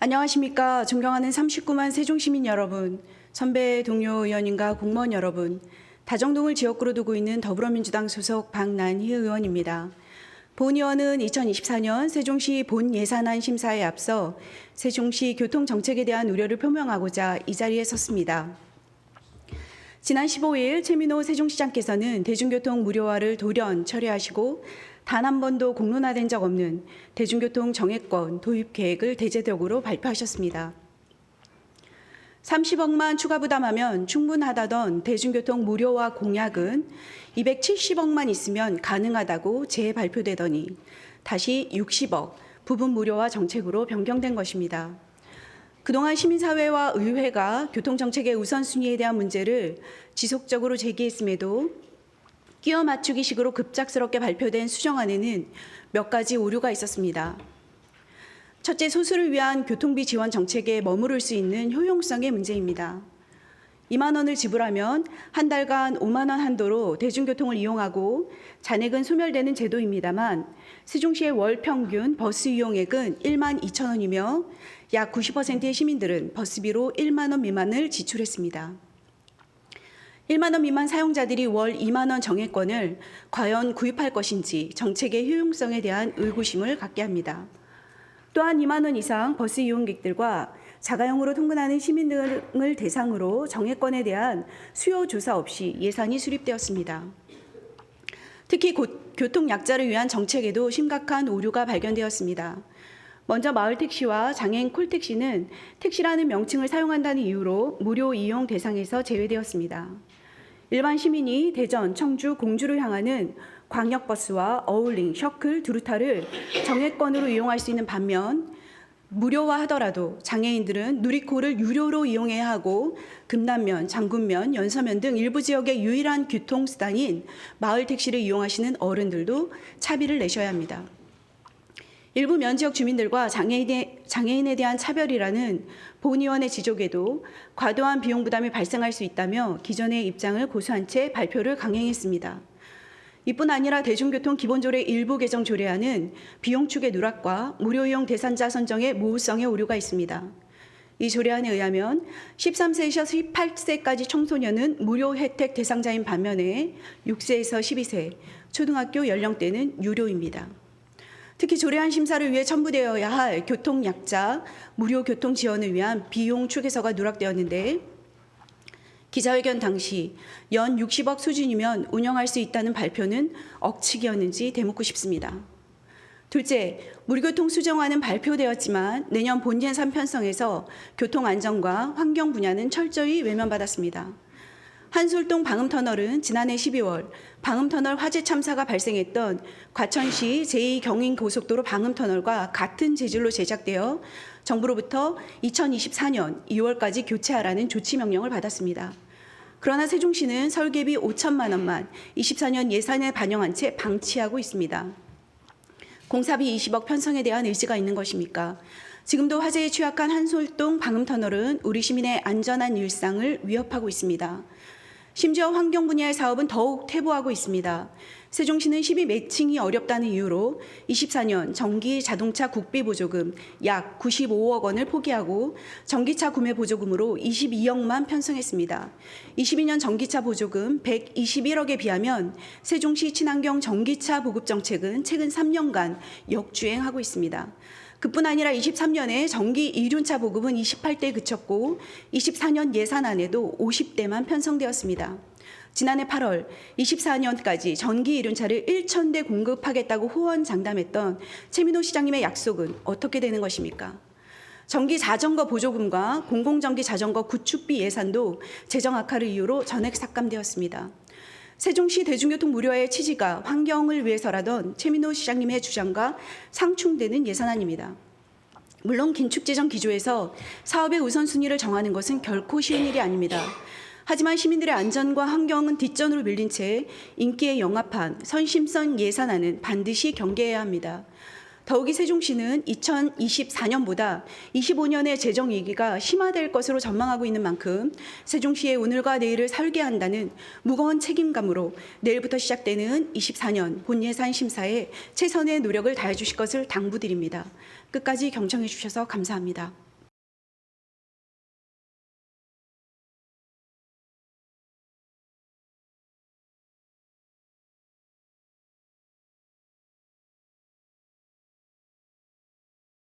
안녕하십니까. 존경하는 39만 세종시민 여러분, 선배 동료 의원님과 공무원 여러분, 다정동을 지역구로 두고 있는 더불어민주당 소속 박난희 의원입니다. 본 의원은 2024년 세종시 본 예산안 심사에 앞서 세종시 교통정책에 대한 우려를 표명하고자 이 자리에 섰습니다. 지난 15일 최민호 세종시장께서는 대중교통 무료화를 돌연 철회하시고 단 한 번도 공론화된 적 없는 대중교통 정액권 도입 계획을 대대적으로 발표하셨습니다. 30억만 추가 부담하면 충분하다던 대중교통 무료화 공약은 270억만 있으면 가능하다고 재발표되더니 다시 60억 부분 무료화 정책으로 변경된 것입니다. 그동안 시민사회와 의회가 교통정책의 우선순위에 대한 문제를 지속적으로 제기했음에도 끼워 맞추기식으로 급작스럽게 발표된 수정안에는 몇 가지 오류가 있었습니다. 첫째, 소수를 위한 교통비 지원 정책에 머무를 수 있는 효용성의 문제입니다. 2만 원을 지불하면 한 달간 5만 원 한도로 대중교통을 이용하고 잔액은 소멸되는 제도입니다만 세종시의 월 평균 버스 이용액은 1만 2천 원이며 약 90%의 시민들은 버스비로 1만 원 미만을 지출했습니다. 1만 원 미만 사용자들이 월 2만 원 정액권을 과연 구입할 것인지 정책의 효용성에 대한 의구심을 갖게 합니다. 또한 2만 원 이상 버스 이용객들과 자가용으로 통근하는 시민들을 대상으로 정액권에 대한 수요 조사 없이 예산이 수립되었습니다. 특히 교통약자를 위한 정책에도 심각한 오류가 발견되었습니다. 먼저 마을택시와 장애인 콜택시는 택시라는 명칭을 사용한다는 이유로 무료 이용 대상에서 제외되었습니다. 일반 시민이 대전, 청주, 공주를 향하는 광역버스와 어울링, 셔클, 두루타를 정액권으로 이용할 수 있는 반면 무료화하더라도 장애인들은 누리코를 유료로 이용해야 하고 금남면, 장군면, 연서면 등 일부 지역의 유일한 교통수단인 마을택시를 이용하시는 어른들도 차비를 내셔야 합니다. 일부 면지역 주민들과 장애인에 대한 차별이라는 본 의원의 지적에도 과도한 비용 부담이 발생할 수 있다며 기존의 입장을 고수한 채 발표를 강행했습니다. 이뿐 아니라 대중교통 기본조례 일부 개정 조례안은 비용 축의 누락과 무료 이용 대상자 선정의 모호성의 오류가 있습니다. 이 조례안에 의하면 13세에서 18세까지 청소년은 무료 혜택 대상자인 반면에 6세에서 12세, 초등학교 연령대는 유료입니다. 특히 조례안 심사를 위해 첨부되어야 할 교통약자, 무료 교통 지원을 위한 비용 축에서가 누락되었는데 기자회견 당시 연 60억 수준이면 운영할 수 있다는 발표는 억측이었는지 되묻고 싶습니다. 둘째, 무료교통 수정안은 발표되었지만 내년 본 예산 편성에서 교통안전과 환경 분야는 철저히 외면받았습니다. 한솔동 방음터널은 지난해 12월 방음터널 화재 참사가 발생했던 과천시 제2경인고속도로 방음터널과 같은 재질로 제작되어 정부로부터 2024년 2월까지 교체하라는 조치 명령을 받았습니다. 그러나 세종시는 설계비 5천만 원만 24년 예산에 반영한 채 방치하고 있습니다. 공사비 20억 편성에 대한 의지가 있는 것입니까? 지금도 화재에 취약한 한솔동 방음터널은 우리 시민의 안전한 일상을 위협하고 있습니다. 심지어 환경 분야의 사업은 더욱 퇴보하고 있습니다. 세종시는 시비 매칭이 어렵다는 이유로 24년 전기 자동차 국비 보조금 약 95억 원을 포기하고 전기차 구매 보조금으로 22억만 편성했습니다. 22년 전기차 보조금 121억에 비하면 세종시 친환경 전기차 보급 정책은 최근 3년간 역주행하고 있습니다. 그뿐 아니라 23년에 전기 이륜차 보급은 28대에 그쳤고 24년 예산안에도 50대만 편성되었습니다. 지난해 8월 24년까지 전기 이륜차를 1,000대 공급하겠다고 호언장담했던 최민호 시장님의 약속은 어떻게 되는 것입니까? 전기 자전거 보조금과 공공전기 자전거 구축비 예산도 재정 악화를 이유로 전액 삭감되었습니다. 세종시 대중교통 무료화의 취지가 환경을 위해서라던 최민호 시장님의 주장과 상충되는 예산안입니다. 물론 긴축재정 기조에서 사업의 우선순위를 정하는 것은 결코 쉬운 일이 아닙니다. 하지만 시민들의 안전과 환경은 뒷전으로 밀린 채 인기에 영합한 선심성 예산안은 반드시 경계해야 합니다. 더욱이 세종시는 2024년보다 25년의 재정 위기가 심화될 것으로 전망하고 있는 만큼 세종시의 오늘과 내일을 설계한다는 무거운 책임감으로 내일부터 시작되는 24년 본예산 심사에 최선의 노력을 다해 주실 것을 당부드립니다. 끝까지 경청해 주셔서 감사합니다.